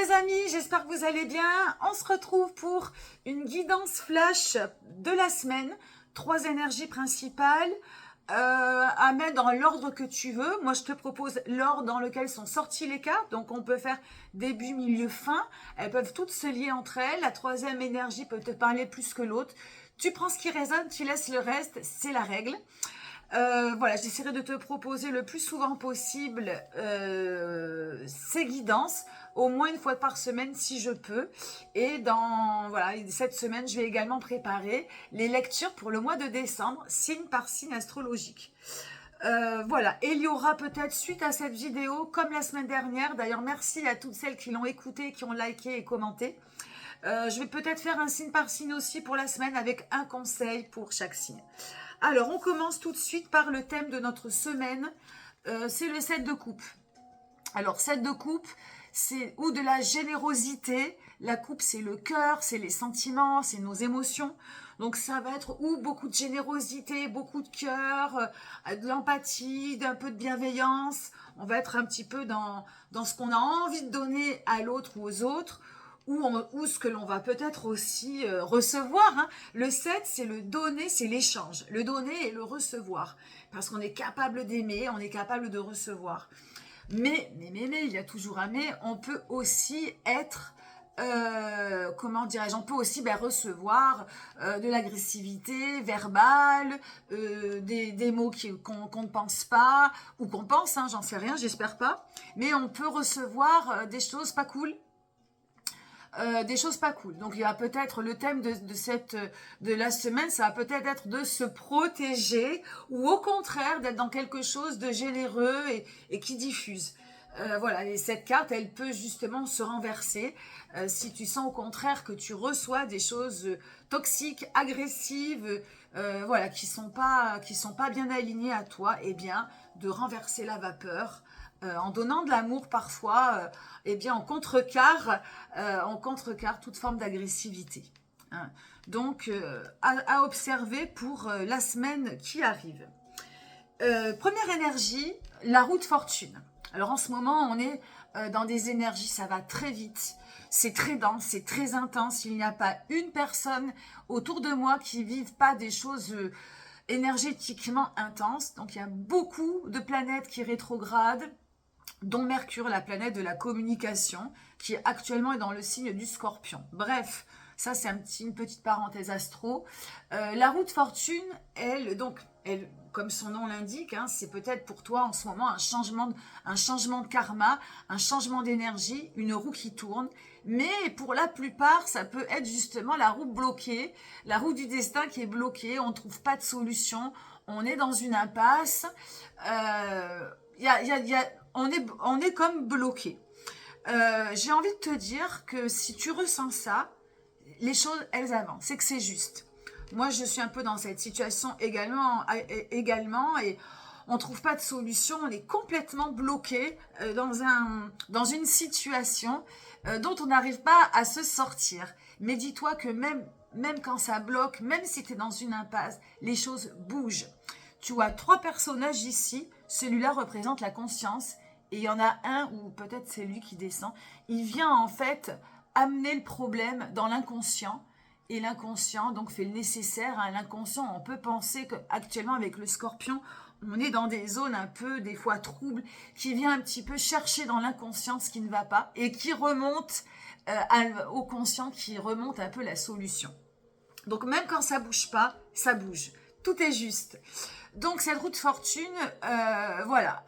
les amis, j'espère que vous allez bien. On se retrouve pour une guidance flash de la semaine. 3 énergies principales à mettre dans l'ordre que tu veux. Moi, je te propose l'ordre dans lequel sont sorties les cartes. Donc, on peut faire début, milieu, fin. Elles peuvent toutes se lier entre elles. La troisième énergie peut te parler plus que l'autre. Tu prends ce qui résonne, tu laisses le reste. C'est la règle. Voilà, j'essaierai de te proposer le plus souvent possible ces guidances, au moins une fois par semaine si je peux. Et voilà, cette semaine, je vais également préparer les lectures pour le mois de décembre, signe par signe astrologique. Voilà, et il y aura peut-être suite à cette vidéo, comme la semaine dernière, d'ailleurs merci à toutes celles qui l'ont écoutée, qui ont liké et commenté. Je vais peut-être faire un signe par signe aussi pour la semaine avec un conseil pour chaque signe. Alors, on commence tout de suite par le thème de notre semaine. C'est le 7 de coupe. Alors, 7 de coupe, c'est ou de la générosité. La coupe, c'est le cœur, c'est les sentiments, c'est nos émotions. Donc, ça va être ou beaucoup de générosité, beaucoup de cœur, de l'empathie, d'un peu de bienveillance. On va être un petit peu dans ce qu'on a envie de donner à l'autre ou aux autres. Ou ce que l'on va peut-être aussi recevoir. Hein. Le 7, c'est le donner, c'est l'échange. Le donner et le recevoir. Parce qu'on est capable d'aimer, on est capable de recevoir. Mais, il y a toujours un mais, on peut aussi être, comment dirais-je, on peut aussi recevoir de l'agressivité verbale, des mots qu'on ne pense pas, ou qu'on pense, hein, j'en sais rien, j'espère pas. Mais on peut recevoir des choses pas cool. Des choses pas cool. Donc il y a peut-être le thème de la semaine, ça va peut-être être de se protéger ou au contraire d'être dans quelque chose de généreux et qui diffuse. Voilà, et cette carte, elle peut justement se renverser si tu sens au contraire que tu reçois des choses toxiques, agressives, voilà, qui sont pas bien alignées à toi, eh bien, de renverser la vapeur. En donnant de l'amour parfois, eh bien, on contrecarre toute forme d'agressivité. Hein. Donc, à observer pour la semaine qui arrive. Première énergie, la roue de fortune. Alors, en ce moment, on est dans des énergies, ça va très vite. C'est très dense, c'est très intense. Il n'y a pas une personne autour de moi qui ne vive pas des choses énergétiquement intenses. Donc, il y a beaucoup de planètes qui rétrogradent, dont Mercure, la planète de la communication, qui actuellement est dans le signe du Scorpion. Bref, ça c'est une petite parenthèse astro. La roue de fortune, elle, comme son nom l'indique, hein, c'est peut-être pour toi en ce moment un changement de karma, un changement d'énergie, une roue qui tourne. Mais pour la plupart, ça peut être justement la roue bloquée, la roue du destin qui est bloquée, on ne trouve pas de solution, on est dans une impasse. On est comme bloqué. J'ai envie de te dire que si tu ressens ça, les choses, elles avancent. C'est que c'est juste. Moi, je suis un peu dans cette situation également et on ne trouve pas de solution. On est complètement bloqué dans une situation dont on n'arrive pas à se sortir. Mais dis-toi que même quand ça bloque, même si tu es dans une impasse, les choses bougent. Tu vois 3 personnages ici. Celui-là représente la conscience. Et il y en a un, ou peut-être c'est lui qui descend. Il vient en fait amener le problème dans l'inconscient. Et l'inconscient donc fait le nécessaire. À l'inconscient, on peut penser qu'actuellement avec le Scorpion, on est dans des zones un peu, des fois troubles, qui vient un petit peu chercher dans l'inconscient ce qui ne va pas et qui remonte au conscient, qui remonte un peu la solution. Donc même quand ça bouge pas, ça bouge. Tout est juste. Donc cette roue de fortune, voilà,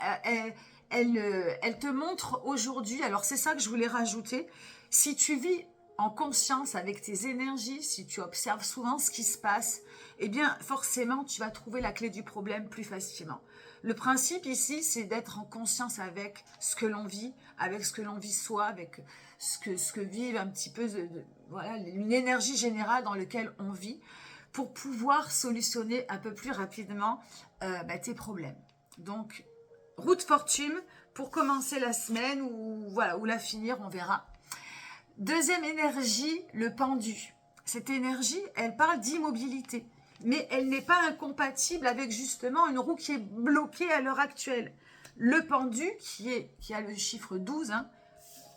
elle te montre aujourd'hui, alors c'est ça que je voulais rajouter, si tu vis en conscience avec tes énergies, si tu observes souvent ce qui se passe, eh bien forcément tu vas trouver la clé du problème plus facilement. Le principe ici, c'est d'être en conscience avec ce que l'on vit, avec ce que l'on vit soi, avec ce que vivent un petit peu, voilà, une énergie générale dans laquelle on vit, pour pouvoir solutionner un peu plus rapidement tes problèmes. Donc, roue de fortune pour commencer la semaine ou la finir, on verra. Deuxième énergie, le pendu. Cette énergie, elle parle d'immobilité, mais elle n'est pas incompatible avec justement une roue qui est bloquée à l'heure actuelle. Le pendu, qui a le chiffre 12, hein,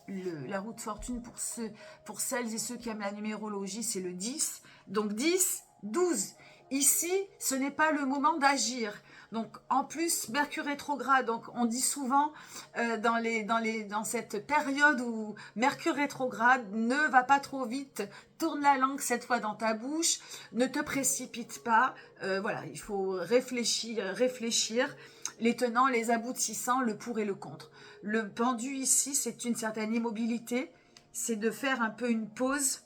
la roue de fortune pour celles et ceux qui aiment la numérologie, c'est le 10. Donc 10, 12. Ici, ce n'est pas le moment d'agir. Donc en plus, Mercure rétrograde, donc on dit souvent dans cette période où Mercure rétrograde, ne va pas trop vite, tourne la langue cette fois dans ta bouche, ne te précipite pas, voilà, il faut réfléchir, les tenants, les aboutissants, le pour et le contre. Le pendu ici, c'est une certaine immobilité, c'est de faire un peu une pause,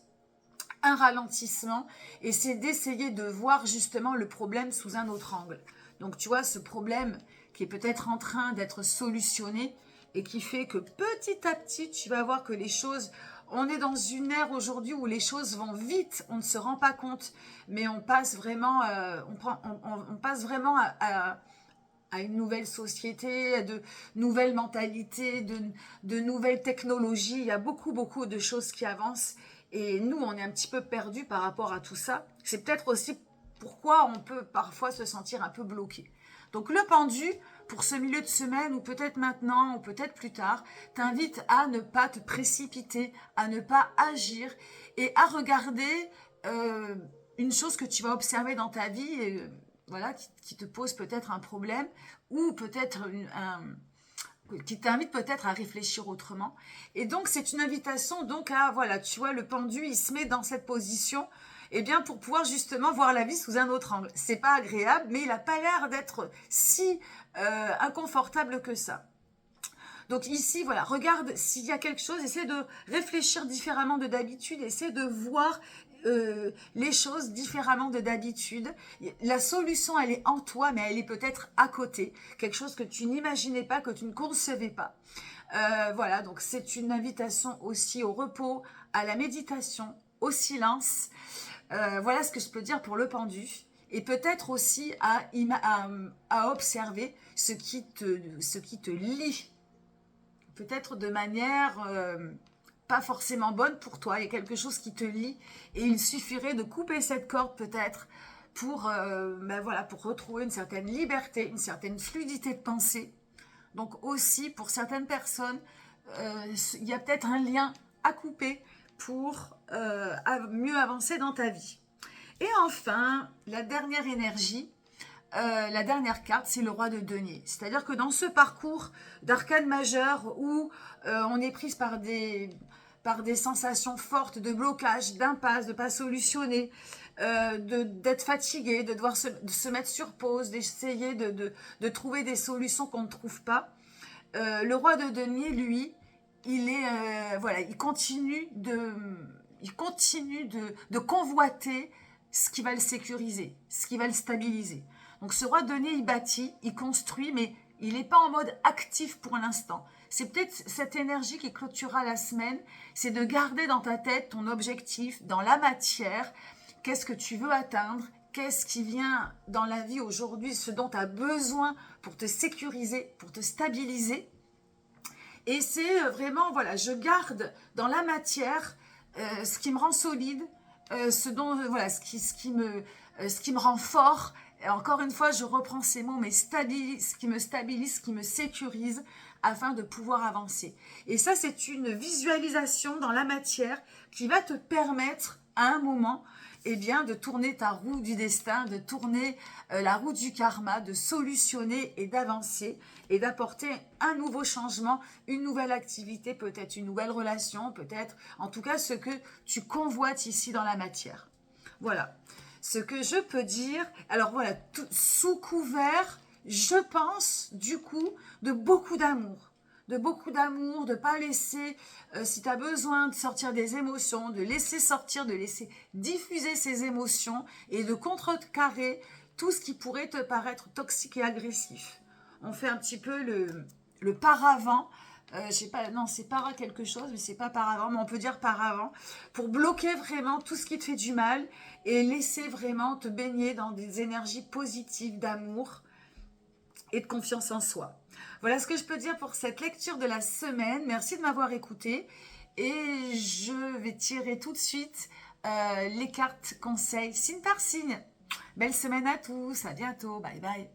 un ralentissement, et c'est d'essayer de voir justement le problème sous un autre angle. Donc tu vois, ce problème qui est peut-être en train d'être solutionné et qui fait que petit à petit, tu vas voir que les choses, on est dans une ère aujourd'hui où les choses vont vite, on ne se rend pas compte, mais on passe vraiment, on passe vraiment à une nouvelle société, à de nouvelles mentalités, de nouvelles technologies. Il y a beaucoup, beaucoup de choses qui avancent. Et nous, on est un petit peu perdus par rapport à tout ça. C'est peut-être aussi pourquoi on peut parfois se sentir un peu bloqué. Donc le pendu, pour ce milieu de semaine, ou peut-être maintenant, ou peut-être plus tard, t'invite à ne pas te précipiter, à ne pas agir et à regarder une chose que tu vas observer dans ta vie, voilà, qui te pose peut-être un problème, ou peut-être qui t'invite peut-être à réfléchir autrement. Et donc, c'est une invitation donc à, voilà, tu vois, le pendu, il se met dans cette position, eh bien, pour pouvoir justement voir la vie sous un autre angle. C'est pas agréable, mais il n'a pas l'air d'être si inconfortable que ça. Donc ici, voilà, regarde s'il y a quelque chose, essaie de réfléchir différemment de d'habitude, essaie de voir les choses différemment de d'habitude. La solution, elle est en toi, mais elle est peut-être à côté. Quelque chose que tu n'imaginais pas, que tu ne concevais pas. Voilà, donc c'est une invitation aussi au repos, à la méditation, au silence. Voilà ce que je peux dire pour le pendu. Et peut-être aussi à observer ce qui te lie. Peut-être de manière pas forcément bonne pour toi. Il y a quelque chose qui te lie. Et il suffirait de couper cette corde peut-être pour, voilà, pour retrouver une certaine liberté, une certaine fluidité de pensée. Donc aussi, pour certaines personnes, il y a peut-être un lien à couper pour mieux avancer dans ta vie. Et enfin, la dernière énergie, la dernière carte, c'est le roi de denier. C'est-à-dire que dans ce parcours d'arcane majeur où on est prise par des sensations fortes de blocage, d'impasse, de ne pas solutionner, d'être fatigué, de devoir se mettre sur pause, d'essayer de trouver des solutions qu'on ne trouve pas. Le roi de denier, lui, il continue de convoiter ce qui va le sécuriser, ce qui va le stabiliser. Donc ce roi de denier, il bâtit, il construit, mais il n'est pas en mode actif pour l'instant. C'est peut-être cette énergie qui clôturera la semaine, c'est de garder dans ta tête ton objectif, dans la matière, qu'est-ce que tu veux atteindre, qu'est-ce qui vient dans la vie aujourd'hui, ce dont tu as besoin pour te sécuriser, pour te stabiliser. Et c'est vraiment, voilà, je garde dans la matière ce qui me rend solide, ce qui me rend fort. Et encore une fois, je reprends ces mots, mais ce qui me stabilise, ce qui me sécurise, afin de pouvoir avancer. Et ça, c'est une visualisation dans la matière qui va te permettre, à un moment, eh bien, de tourner ta roue du destin, de tourner la roue du karma, de solutionner et d'avancer et d'apporter un nouveau changement, une nouvelle activité, peut-être une nouvelle relation, peut-être, en tout cas, ce que tu convoites ici dans la matière. Voilà. Ce que je peux dire, alors voilà, sous couvert, je pense, du coup, de beaucoup d'amour. De ne pas laisser, si tu as besoin de sortir des émotions, de laisser sortir, de laisser diffuser ces émotions et de contrecarrer tout ce qui pourrait te paraître toxique et agressif. On fait un petit peu le paravent. Je sais pas, non, c'est para quelque chose, mais c'est pas paravent, mais on peut dire paravent, pour bloquer vraiment tout ce qui te fait du mal et laisser vraiment te baigner dans des énergies positives d'amour et de confiance en soi. Voilà ce que je peux dire pour cette lecture de la semaine. Merci de m'avoir écouté et je vais tirer tout de suite les cartes conseils signe par signe. Belle semaine à tous, à bientôt, bye bye.